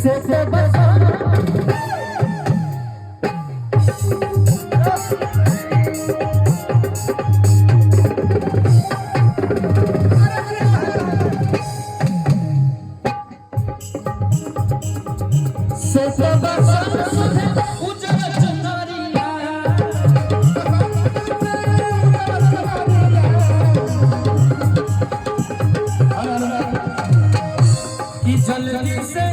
से तो बस जल्दी से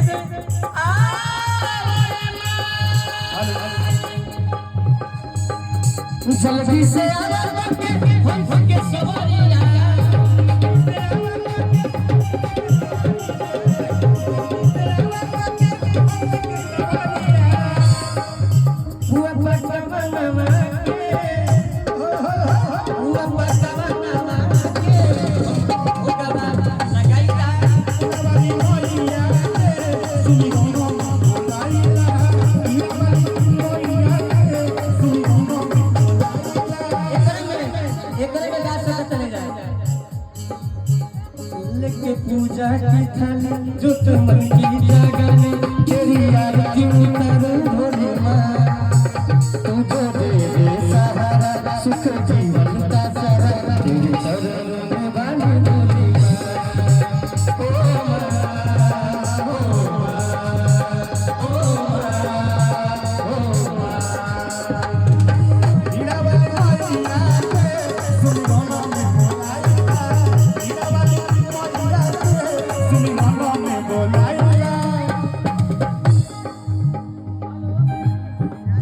जल्दी से हम के सवारिया पूजा की थाली जो तुम की जगह तेरी आरती उतारो भोले माँ तुझको